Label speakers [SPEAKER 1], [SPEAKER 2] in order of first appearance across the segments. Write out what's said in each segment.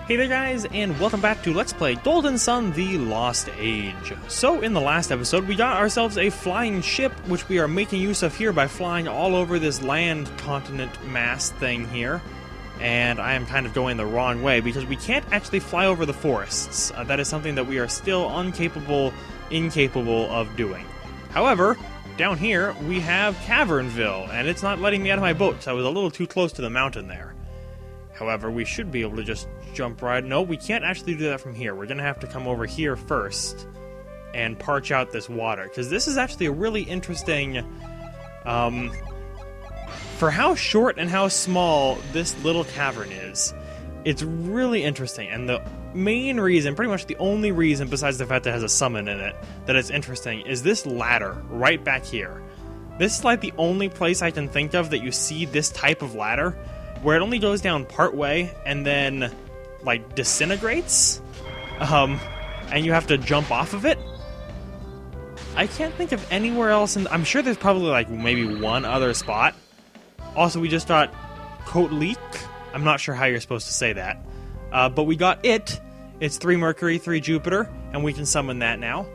[SPEAKER 1] Hey there guys, and welcome back to Let's Play Golden Sun: The Lost Age. So in the last episode, we got ourselves a flying ship, which we are making use of here by flying all over this land continent mass thing here. And I am kind of going the wrong way, because we can't actually fly over the forests. That is something that we are still incapable of doing. However, down here, we have Cavernville, and it's not letting me out of my boat, so I was a little too close to the mountain there. However, we should be able to just jump right... No, we can't actually do that from here. We're going to have to come over here first and parch out this water, because this is actually a really interesting... for how short and how small this little cavern is, it's really interesting. And the main reason, pretty much the only reason, besides the fact that it has a summon in it, that it's interesting, is this ladder right back here. This is like the only place I can think of that you see this type of ladder, where it only goes down part way and then, like, disintegrates, and you have to jump off of it. I can't think of anywhere else, and I'm sure there's probably, like, maybe one other spot. Also, we just got Kotlik. I'm not sure how you're supposed to say that. But we got it. It's 3 Mercury, 3 Jupiter, and we can summon that now.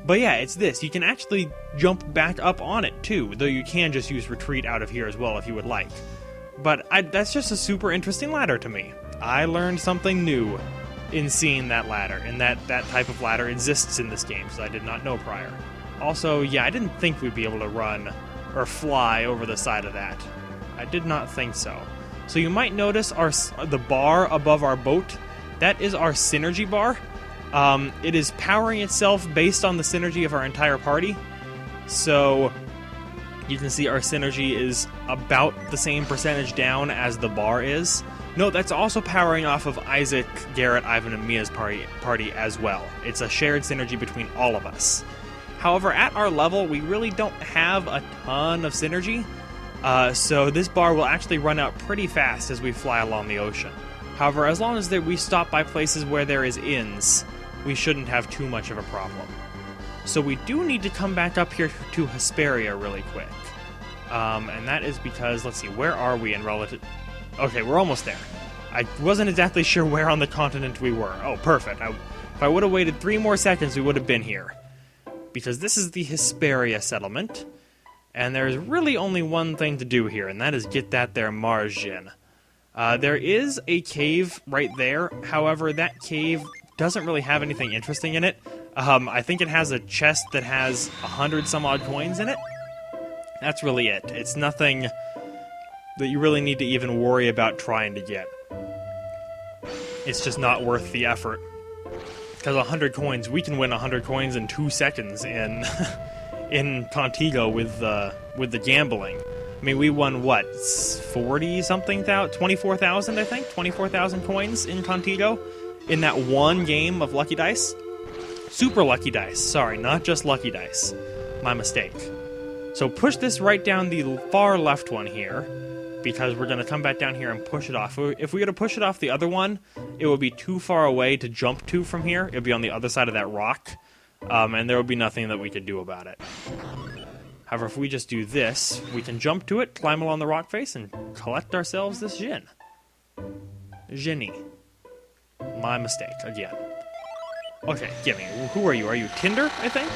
[SPEAKER 1] But yeah, it's this. You can actually jump back up on it, too, though you can just use retreat out of here as well if you would like. But that's just a super interesting ladder to me. I learned something new in seeing that ladder, and that type of ladder exists in this game, so I did not know prior. Also, yeah, I didn't think we'd be able to run or fly over the side of that. I did not think so. So you might notice the bar above our boat. That is our synergy bar. It is powering itself based on the synergy of our entire party. So you can see our synergy is about the same percentage down as the bar is. No, that's also powering off of Isaac, Garrett, Ivan, and Mia's party as well. It's a shared synergy between all of us. However, at our level, we really don't have a ton of synergy. So this bar will actually run out pretty fast as we fly along the ocean. However, as long as we stop by places where there is inns, we shouldn't have too much of a problem. So we do need to come back up here to Hisperia really quick. And that is because, let's see, where are we in relative... Okay, we're almost there. I wasn't exactly sure where on the continent we were. Oh, perfect. If I would have waited 3 more seconds, we would have been here. Because this is the Hisperia settlement. And there's really only one thing to do here, and that is get that there Mars Djinn. There is a cave right there. However, that cave doesn't really have anything interesting in it. I think it has a chest that has 100 some odd coins in it. That's really it. It's nothing that you really need to even worry about trying to get. It's just not worth the effort. Because 100 coins, we can win 100 coins in 2 seconds in in Contigo with the gambling. I mean, we won, what, 40-something thousand? 24,000, I think? 24,000 coins in Contigo in that one game of Lucky Dice. Super Lucky Dice. Sorry, not just Lucky Dice. My mistake. So push this right down the far left one here, because we're going to come back down here and push it off. If we were to push it off the other one, it would be too far away to jump to from here. It would be on the other side of that rock, and there would be nothing that we could do about it. However, if we just do this, we can jump to it, climb along the rock face, and collect ourselves this Djinn. Djinny. My mistake, again. Okay, give me. Who are you? Are you Tinder, I think?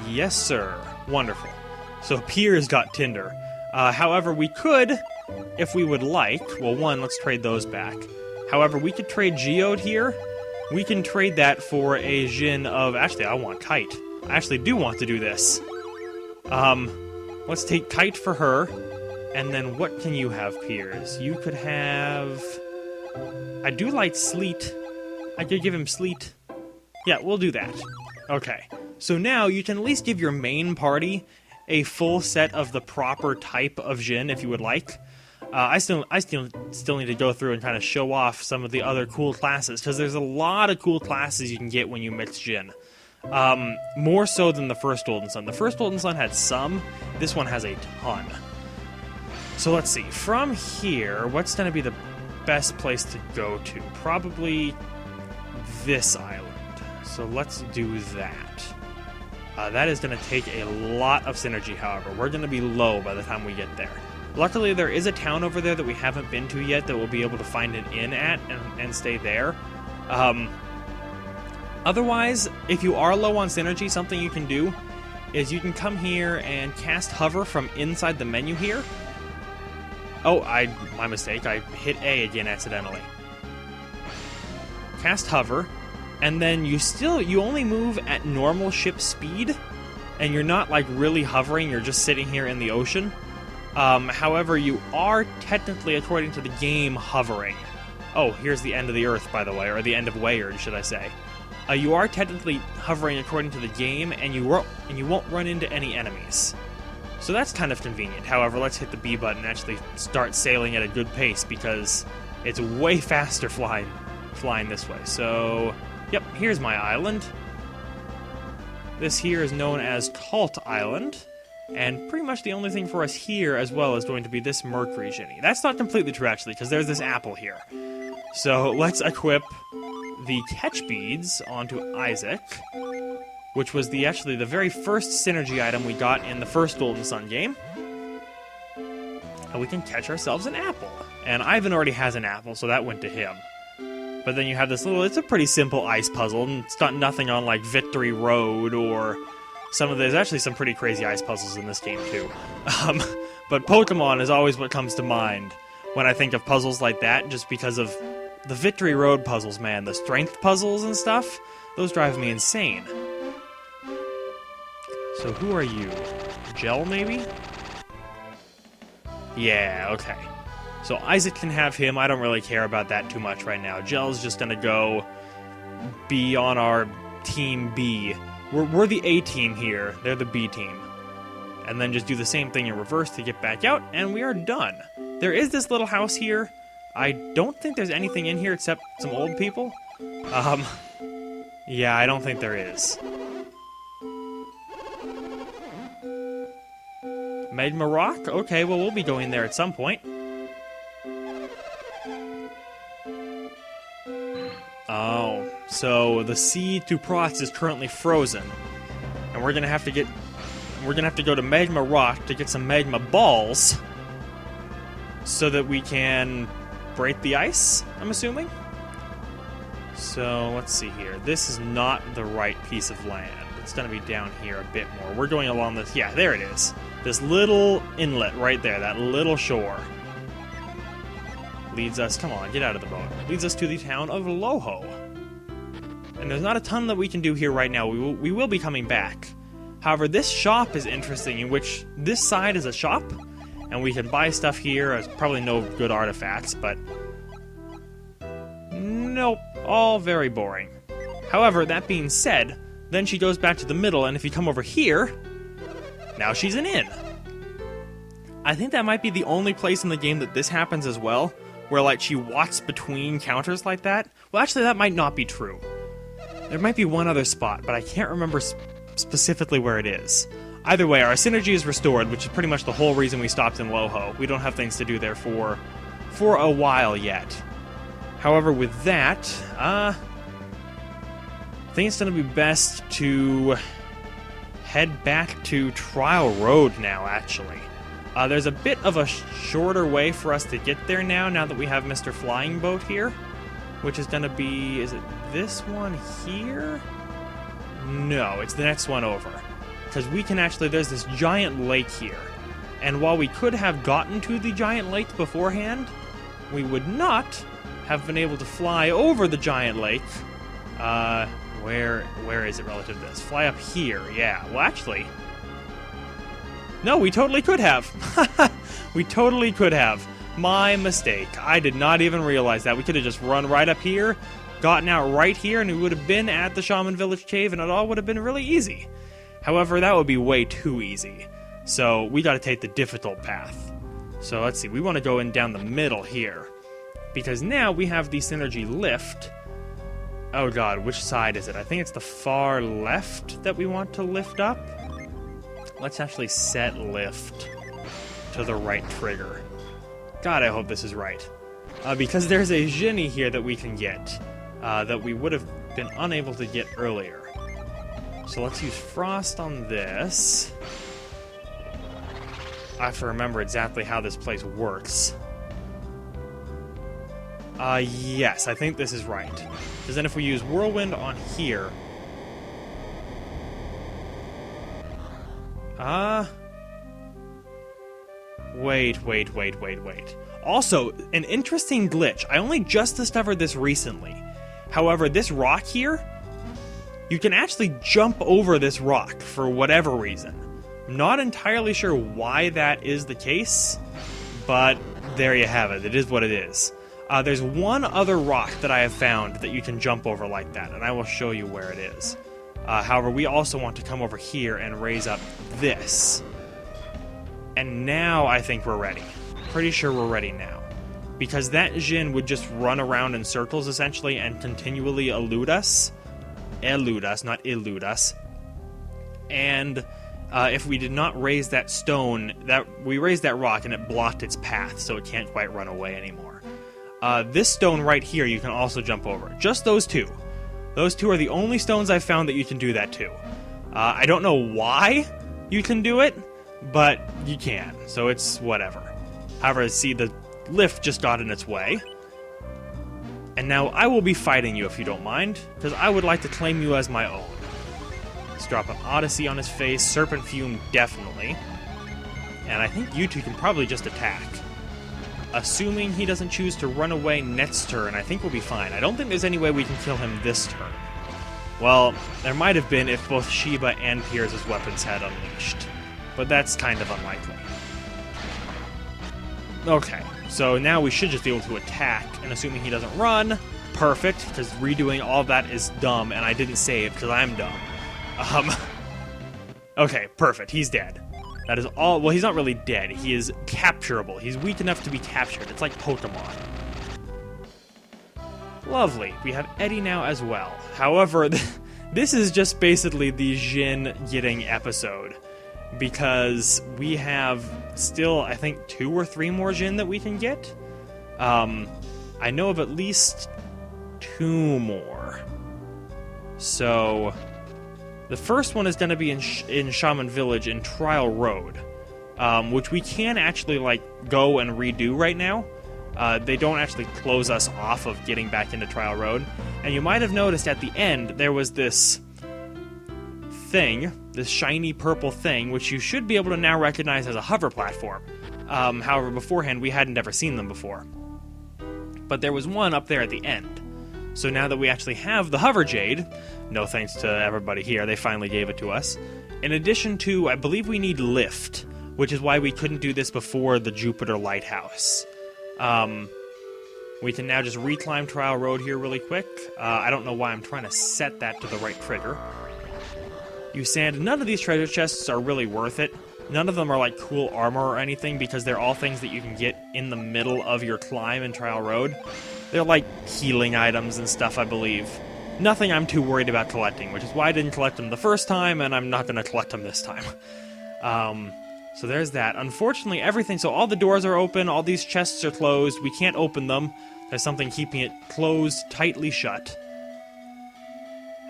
[SPEAKER 1] Yes, sir. Wonderful. So Pierre's got Tinder. However, we could, if we would like... Well, one, let's trade those back. However, we could trade Geode here. We can trade that for a Djinn of... Actually, I want Kite. I actually do want to do this. Let's take Kite for her. And then what can you have, Piers? You could have... I do like Sleet. I could give him Sleet. Yeah, we'll do that. Okay. So now you can at least give your main party a full set of the proper type of Djinn, if you would like. I still need to go through and kind of show off some of the other cool classes, because there's a lot of cool classes you can get when you mix Djinn. More so than the first Golden Sun. The first Golden Sun had some, this one has a ton. So let's see, from here, what's going to be the best place to go to? Probably this island. So let's do that. That is going to take a lot of synergy, however. We're going to be low by the time we get there. Luckily, there is a town over there that we haven't been to yet that we'll be able to find an inn at and stay there. Otherwise, if you are low on synergy, something you can do is you can come here and cast hover from inside the menu here. Oh, my mistake. I hit A again accidentally. Cast hover, and then you only move at normal ship speed, and you're not like really hovering, you're just sitting here in the ocean. However, you are technically, according to the game, hovering. Oh, here's the end of the Earth, by the way, or the end of Wayard, should I say. You are technically hovering according to the game, and you won't run into any enemies. So that's kind of convenient. However, let's hit the B button and actually start sailing at a good pace, because it's way faster flying this way. So, yep, here's my island. This here is known as Tal Island. And pretty much the only thing for us here as well is going to be this Mercury Djinn. That's not completely true, actually, because there's this apple here. So let's equip the catch beads onto Isaac, which was actually the very first synergy item we got in the first Golden Sun game. And we can catch ourselves an apple. And Ivan already has an apple, so that went to him. But then you have this it's a pretty simple ice puzzle, and it's got nothing on like Victory Road or there's actually some pretty crazy ice puzzles in this game too. But Pokemon is always what comes to mind when I think of puzzles like that, just because of the Victory Road puzzles, man. The strength puzzles and stuff, those drive me insane. So who are you? Gel, maybe? Yeah, okay. So Isaac can have him. I don't really care about that too much right now. Gel's just gonna go be on our Team B. We're the A team here. They're the B team. And then just do the same thing in reverse to get back out, and we are done. There is this little house here. I don't think there's anything in here except some old people. Yeah, I don't think there is. Magma Rock? Okay, well, we'll be going there at some point. Oh, so the sea to Protz is currently frozen, and we're gonna have to go to Magma Rock to get some magma balls, so that we can break the ice, I'm assuming. So let's see here. This is not the right piece of land. It's gonna be down here a bit more. We're going along this. Yeah, there it is. This little inlet right there. That little shore. Leads us, come on, get out of the boat. Leads us to the town of Loho. And there's not a ton that we can do here right now. We will be coming back. However, this shop is interesting, in which this side is a shop, and we can buy stuff here. There's probably no good artifacts, but nope, all very boring. However, that being said, then she goes back to the middle, and if you come over here, now she's an inn. I think that might be the only place in the game that this happens as well, where like she walks between counters like that. Well, actually, that might not be true. There might be one other spot, but I can't remember specifically where it is. Either way, our synergy is restored, which is pretty much the whole reason we stopped in Loho. We don't have things to do there for a while yet. However, with that, I think it's going to be best to head back to Trial Road now, actually. There's a bit of a shorter way for us to get there now that we have Mr. Flying Boat here, which is going to be, is it this one here? No, it's the next one over. Because we can actually, there's this giant lake here. And while we could have gotten to the giant lake beforehand, we would not have been able to fly over the giant lake. Where is it relative to this? Fly up here, yeah. Well, actually, no, we totally could have. We totally could have. My mistake. I did not even realize that. We could have just run right up here, gotten out right here, and we would have been at the Shaman Village Cave, and it all would have been really easy. However, that would be way too easy. So we got to take the difficult path. So let's see. We want to go in down the middle here, because now we have the synergy lift. Oh god, which side is it? I think it's the far left that we want to lift up. Let's actually set lift to the right trigger. God, I hope this is right. Because there's a Djinn here that we can get, that we would have been unable to get earlier. So let's use Frost on this. I have to remember exactly how this place works. Yes, I think this is right. Because then if we use Whirlwind on here... Wait. Also, an interesting glitch. I only just discovered this recently. However, this rock here, you can actually jump over this rock for whatever reason. I'm not entirely sure why that is the case, but there you have it. It is what it is. There's one other rock that I have found that you can jump over like that, and I will show you where it is. However, we also want to come over here and raise up this. And now I think we're ready. Pretty sure we're ready now. Because that Djinn would just run around in circles, essentially, and continually elude us. Elude us, not elude us. And if we did not raise that stone, we raised that rock and it blocked its path, so it can't quite run away anymore. This stone right here you can also jump over. Just those two. Those two are the only stones I've found that you can do that to. I don't know why you can do it, but you can, so it's whatever. However, see, the lift just got in its way. And now I will be fighting you if you don't mind, because I would like to claim you as my own. Let's drop an Odyssey on his face, Serpent Fume definitely. And I think you two can probably just attack. Assuming he doesn't choose to run away next turn, I think we'll be fine. I don't think there's any way we can kill him this turn. Well, there might have been if both Sheba and Piers' weapons had unleashed. But that's kind of unlikely. Okay, so now we should just be able to attack, and assuming he doesn't run, perfect, because redoing all that is dumb, and I didn't save because I'm dumb. Okay, perfect, he's dead. That is all. Well, he's not really dead. He is capturable. He's weak enough to be captured. It's like Pokemon. Lovely. We have Eddie now as well. However, this is just basically the Djinn getting episode. Because we have still, I think, 2 or 3 more Djinn that we can get. I know of at least 2 more. So... the first one is going to be in Shaman Village in Trial Road, which we can actually, go and redo right now. They don't actually close us off of getting back into Trial Road. And you might have noticed at the end, there was this thing, this shiny purple thing, which you should be able to now recognize as a hover platform. However, beforehand, we hadn't ever seen them before. But there was one up there at the end. So now that we actually have the Hover Jade, no thanks to everybody here, they finally gave it to us. In addition to, I believe we need Lift, which is why we couldn't do this before the Jupiter Lighthouse. We can now just reclimb Trial Road here really quick. I don't know why I'm trying to set that to the right trigger. You sand, none of these treasure chests are really worth it. None of them are like cool armor or anything because they're all things that you can get in the middle of your climb in Trial Road. They're like healing items and stuff, I believe. Nothing I'm too worried about collecting, which is why I didn't collect them the first time, and I'm not going to collect them this time. So there's that. Unfortunately, everything, so all the doors are open, all these chests are closed, we can't open them. There's something keeping it closed, tightly shut.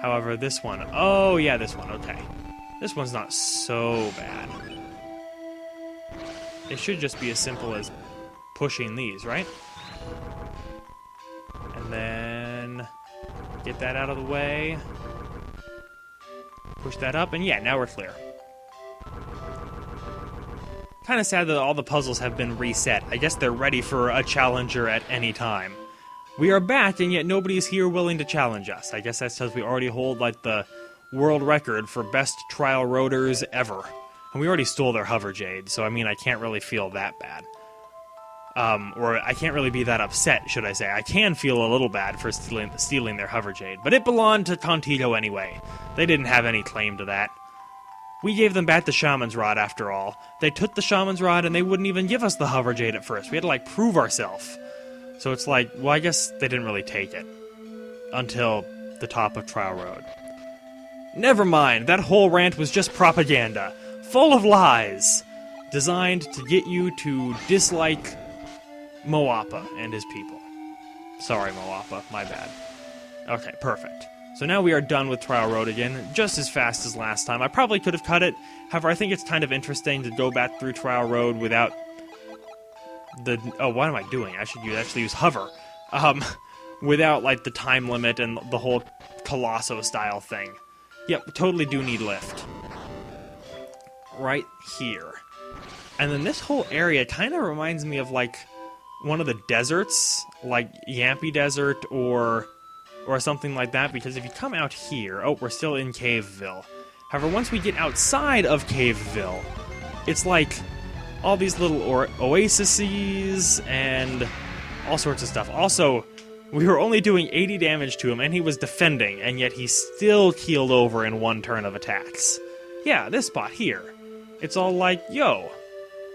[SPEAKER 1] However, this one, oh yeah, this one, okay. This one's not so bad. It should just be as simple as pushing these, right? And then get that out of the way. Push that up, and yeah, now we're clear. Kind of sad that all the puzzles have been reset. I guess they're ready for a challenger at any time. We are back, and yet nobody is here willing to challenge us. I guess that's because we already hold, the world record for best trial roaders ever. And we already stole their Hover Jade, so I mean, I can't really feel that bad. Or I can't really be that upset, should I say. I can feel a little bad for stealing their Hover Jade, but it belonged to Contigo anyway. They didn't have any claim to that. We gave them back the Shaman's Rod, after all. They took the Shaman's Rod, and they wouldn't even give us the Hover Jade at first. We had to, prove ourselves. So it's well, I guess they didn't really take it. Until the top of Trial Road. Never mind, that whole rant was just propaganda. Full of lies. Designed to get you to dislike Moapa and his people. Sorry, Moapa, my bad. Okay, perfect. So now we are done with Trial Road again, just as fast as last time. I probably could have cut it, however, I think it's kind of interesting to go back through Trial Road without the... Oh, what am I doing? I should actually use hover. Without, like, the time limit and the whole Colosso-style thing. Yep, we totally do need lift. Right here. And then this whole area kind of reminds me of, like, one of the deserts, like Yampy Desert or something like that, because if you come out here... Oh, we're still in Caveville. However, once we get outside of Caveville, it's like all these little oases and all sorts of stuff. Also, we were only doing 80 damage to him, and he was defending, and yet he still keeled over in one turn of attacks. Yeah, this spot here. It's all like, yo.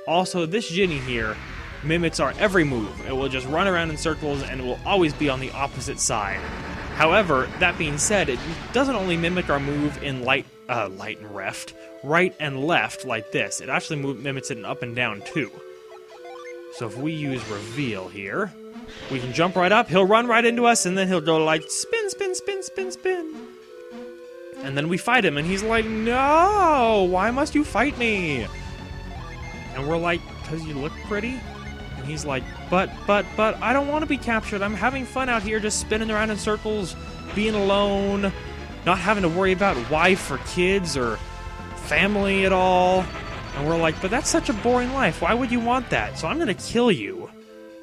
[SPEAKER 1] Also, this Djinni here mimics our every move. It will just run around in circles, and it will always be on the opposite side. However, that being said, it doesn't only mimic our move in light and reft, right and left like this. It actually mimics it in up and down too. So if we use reveal here, we can jump right up, he'll run right into us, and then he'll go like spin, spin, spin, spin, spin. And then we fight him, and he's like, no, why must you fight me? And we're like, because you look pretty? And he's like, but, I don't want to be captured. I'm having fun out here just spinning around in circles, being alone, not having to worry about wife or kids or family at all. And we're like, but that's such a boring life. Why would you want that? So I'm going to kill you,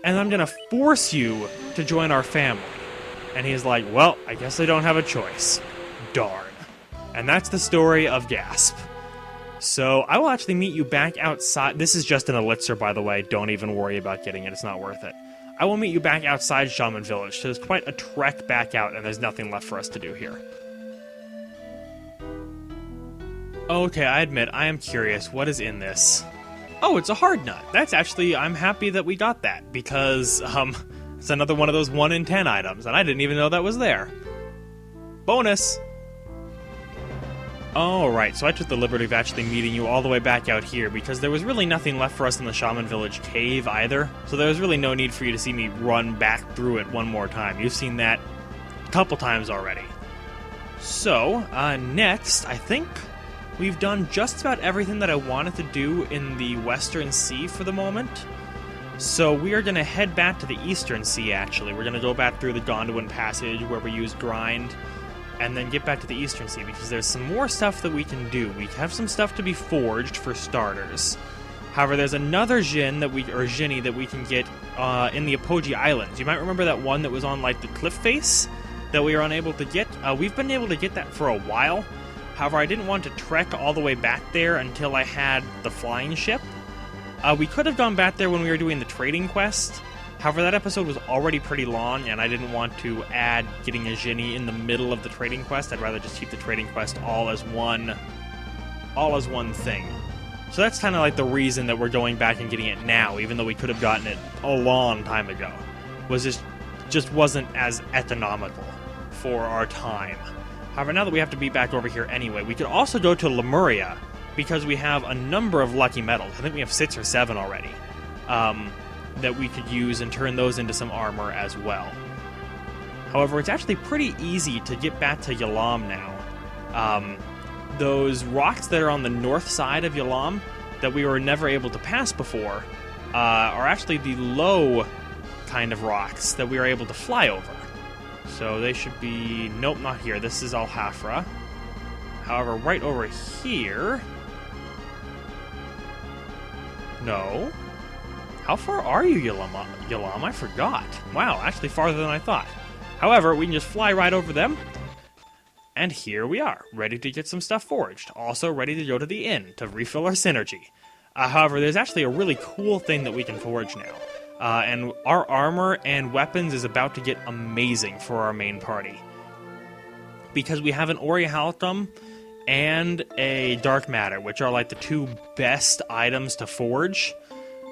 [SPEAKER 1] and I'm going to force you to join our family. And he's like, well, I guess I don't have a choice. Darn. And that's the story of Gasp. So I will actually meet you back outside. This is just an elixir, by the way. Don't even worry about getting it. It's not worth it. I will meet you back outside Shaman Village. So there's quite a trek back out, and there's nothing left for us to do here. Okay, I admit, I am curious. What is in this? Oh, it's a hard nut. That's actually, I'm happy that we got that, because, it's another one of those 1 in 10 items, and I didn't even know that was there. Bonus! Alright, so I took the liberty of actually meeting you all the way back out here, because there was really nothing left for us in the Shaman Village cave either, so there was really no need for you to see me run back through it one more time. You've seen that a couple times already. So, next, I think we've done just about everything that I wanted to do in the Western Sea for the moment. So we are going to head back to the Eastern Sea, actually. We're going to go back through the Gondolin Passage, where we used Grind, and then get back to the Eastern Sea, because there's some more stuff that we can do. We have some stuff to be forged, for starters. However, there's another Djinn Djinni that we can get in the Apogee Islands. You might remember that one that was on, like, the cliff face that we were unable to get. We've been able to get that for a while. However, I didn't want to trek all the way back there until I had the flying ship. We could have gone back there when we were doing the trading quest. However, that episode was already pretty long, and I didn't want to add getting a Djinni in the middle of the trading quest. I'd rather just keep the trading quest all as one thing. So that's kind of like the reason that we're going back and getting it now, even though we could have gotten it a long time ago. Was just wasn't as economical for our time. However, now that we have to be back over here anyway, we could also go to Lemuria, because we have a number of lucky metals. I think we have 6 or 7 already. That we could use and turn those into some armor as well. However, it's actually pretty easy to get back to Yalam now. Those rocks that are on the north side of Yalam that we were never able to pass before are actually the low kind of rocks that we are able to fly over. So they should be... Nope, not here. This is Al-Hafra. However, right over here... No... How far are you, Yalam? I forgot. Wow, actually farther than I thought. However, we can just fly right over them. And here we are, ready to get some stuff forged. Also ready to go to the inn to refill our synergy. However, there's actually a really cool thing that we can forge now. And our armor and weapons is about to get amazing for our main party. Because we have an Orihaltum and a Dark Matter, which are like the 2 best items to forge.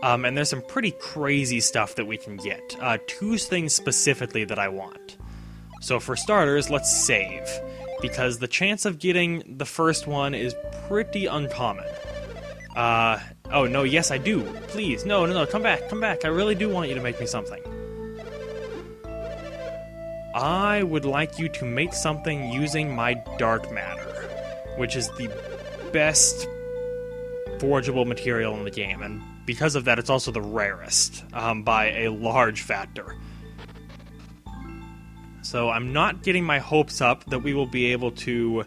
[SPEAKER 1] And there's some pretty crazy stuff that we can get. 2 things specifically that I want. So for starters, let's save. Because the chance of getting the first one is pretty uncommon. Oh, no, yes, I do. Please, no, come back. I really do want you to make me something. I would like you to make something using my dark matter, which is the best forgeable material in the game, and because of that, it's also the rarest, by a large factor. So I'm not getting my hopes up that we will be able to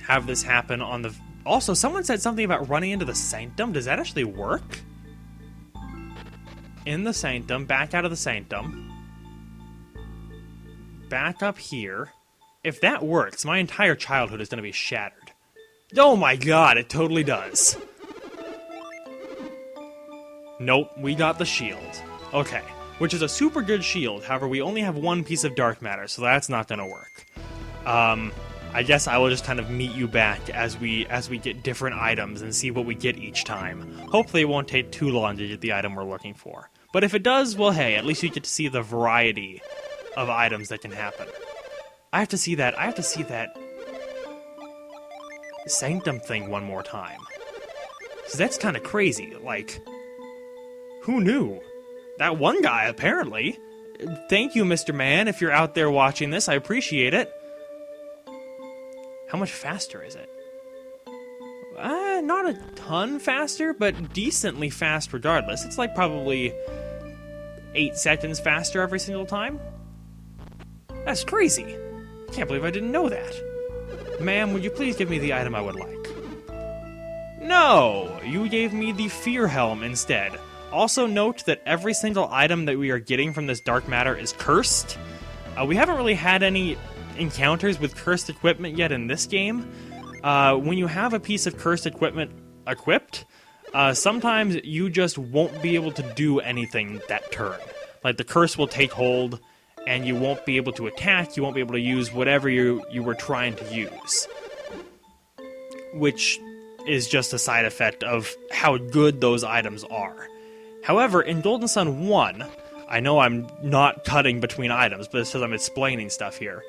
[SPEAKER 1] have this happen on the... Also, someone said something about running into the Sanctum. Does that actually work? In the Sanctum, back out of the Sanctum. Back up here. If that works, my entire childhood is going to be shattered. Oh my god, it totally does. Nope, we got the shield. Okay, which is a super good shield. However, we only have one piece of dark matter, so that's not going to work. I guess I will just kind of meet you back as we get different items and see what we get each time. Hopefully it won't take too long to get the item we're looking for. But if it does, well hey, at least you get to see the variety of items that can happen. I have to see that Sanctum thing one more time. Because that's kind of crazy, like... Who knew? That one guy, apparently. Thank you, Mr. Man, if you're out there watching this. I appreciate it. How much faster is it? Not a ton faster, but decently fast regardless. It's like probably 8 seconds faster every single time. That's crazy. I can't believe I didn't know that. Ma'am, would you please give me the item I would like? No! You gave me the Fear Helm instead. Also note that every single item that we are getting from this dark matter is cursed. We haven't really had any encounters with cursed equipment yet in this game. When you have a piece of cursed equipment equipped, sometimes you just won't be able to do anything that turn. Like, the curse will take hold, and you won't be able to attack, you won't be able to use whatever you were trying to use. Which is just a side effect of how good those items are. However, in Golden Sun 1, I know I'm not cutting between items, but it's because I'm explaining stuff here.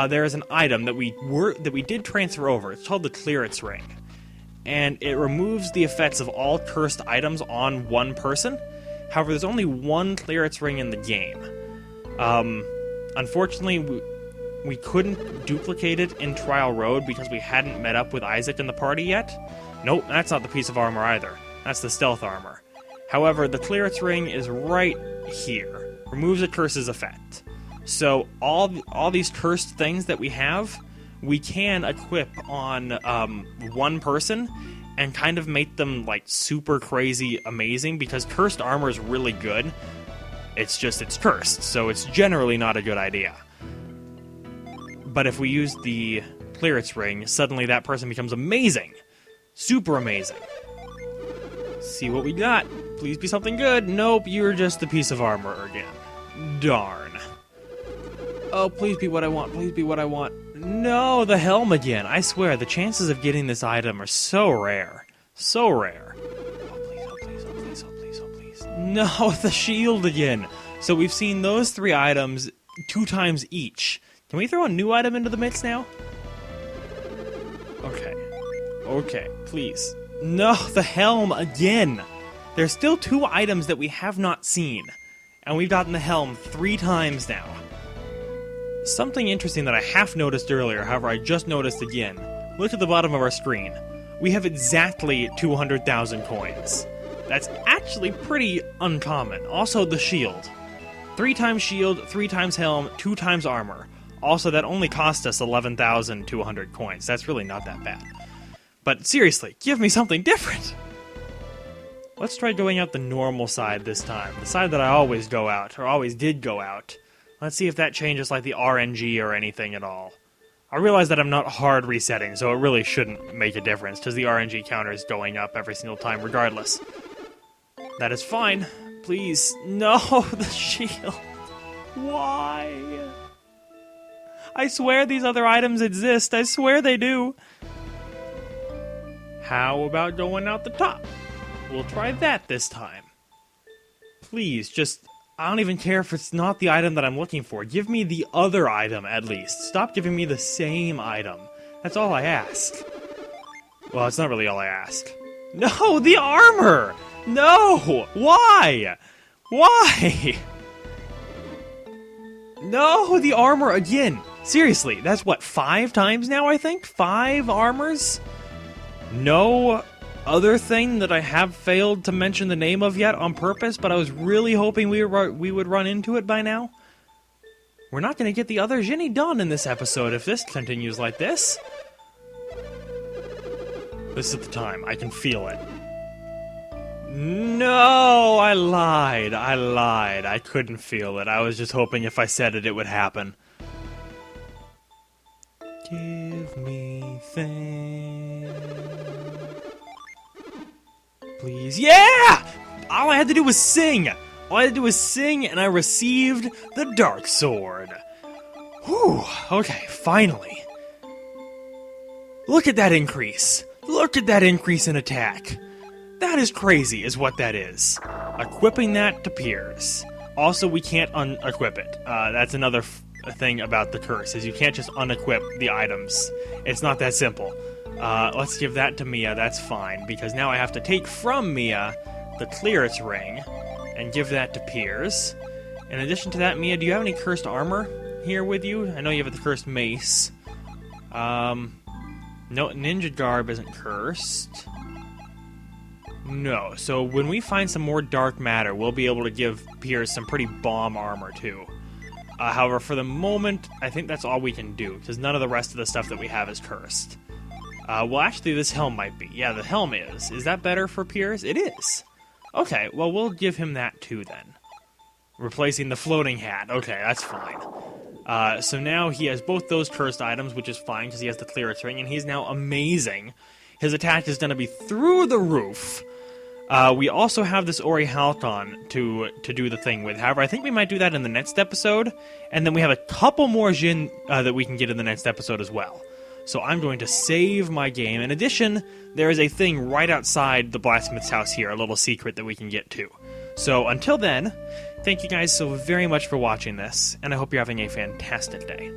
[SPEAKER 1] There is an item that we did transfer over. It's called the Clearance Ring. And it removes the effects of all cursed items on one person. However, there's only one Clearance Ring in the game. Unfortunately, we couldn't duplicate it in Trial Road because we hadn't met up with Isaac in the party yet. Nope, that's not the piece of armor either. That's the stealth armor. However, the Clearance Ring is right here. Removes a curse's effect. So all these cursed things that we have, we can equip on one person and kind of make them like super crazy amazing, because cursed armor is really good. It's just it's cursed, so it's generally not a good idea. But if we use the Clearance Ring, suddenly that person becomes amazing. Super amazing. See what we got. Please be something good. Nope, you're just a piece of armor again. Darn. Oh, please be what I want. Please be what I want. No, the helm again. I swear, the chances of getting this item are so rare. So rare. Oh, please, oh, please, oh, please, oh, please, oh, please. No, the shield again. So we've seen those 3 items 2 times each. Can we throw a new item into the mix now? Okay. Okay, please. No, the helm again. There's still 2 items that we have not seen. And we've gotten the helm 3 times now. Something interesting that I half noticed earlier, however I just noticed again. Look at the bottom of our screen. We have exactly 200,000 coins. That's actually pretty uncommon. Also the shield. 3 times shield, 3 times helm, 2 times armor. Also, that only cost us 11,200 coins. That's really not that bad. But seriously, give me something different! Let's try going out the normal side this time. The side that I always go out, or always did go out. Let's see if that changes like the RNG or anything at all. I realize that I'm not hard resetting, so it really shouldn't make a difference, because the RNG counter is going up every single time regardless. That is fine. Please. No, the shield. Why? I swear these other items exist. I swear they do. How about going out the top? We'll try that this time. Please, just... I don't even care if it's not the item that I'm looking for. Give me the other item, at least. Stop giving me the same item. That's all I ask. Well, it's not really all I ask. No, the armor! No! Why? Why? No, the armor again. Seriously, that's what, 5 times now, I think? 5 armors? No other thing that I have failed to mention the name of yet on purpose, but I was really hoping we would run into it by now. We're not going to get the other Djinn done in this episode if this continues like this. This is the time. I can feel it. No, I lied. I couldn't feel it. I was just hoping if I said it, it would happen. Give me things. Please. Yeah! All I had to do was sing. All I had to do was sing, and I received the Dark Sword. Whew. Okay, finally. Look at that increase. Look at that increase in attack. That is crazy, is what that is. Equipping that to Piers. Also, we can't unequip it. That's another thing about the curse, is you can't just unequip the items. It's not that simple. Let's give that to Mia, that's fine, because now I have to take from Mia the clearance ring and give that to Piers. In addition to that, Mia, do you have any cursed armor here with you? I know you have the cursed mace. No, ninja garb isn't cursed. No, so when we find some more dark matter, we'll be able to give Piers some pretty bomb armor, too. However, for the moment, I think that's all we can do, because none of the rest of the stuff that we have is cursed. Well, actually, this helm might be. Yeah, the helm is. Is that better for Piers? It is. Okay, well, we'll give him that, too, then. Replacing the floating hat. Okay, that's fine. So now he has both those cursed items, which is fine, because he has the clearance ring, and he's now amazing. His attack is going to be through the roof. We also have this Ori Halcon to do the thing with. However, I think we might do that in the next episode, and then we have a couple more Djinn that we can get in the next episode as well. So I'm going to save my game. In addition, there is a thing right outside the blacksmith's house here, a little secret that we can get to. So until then, thank you guys so very much for watching this, and I hope you're having a fantastic day.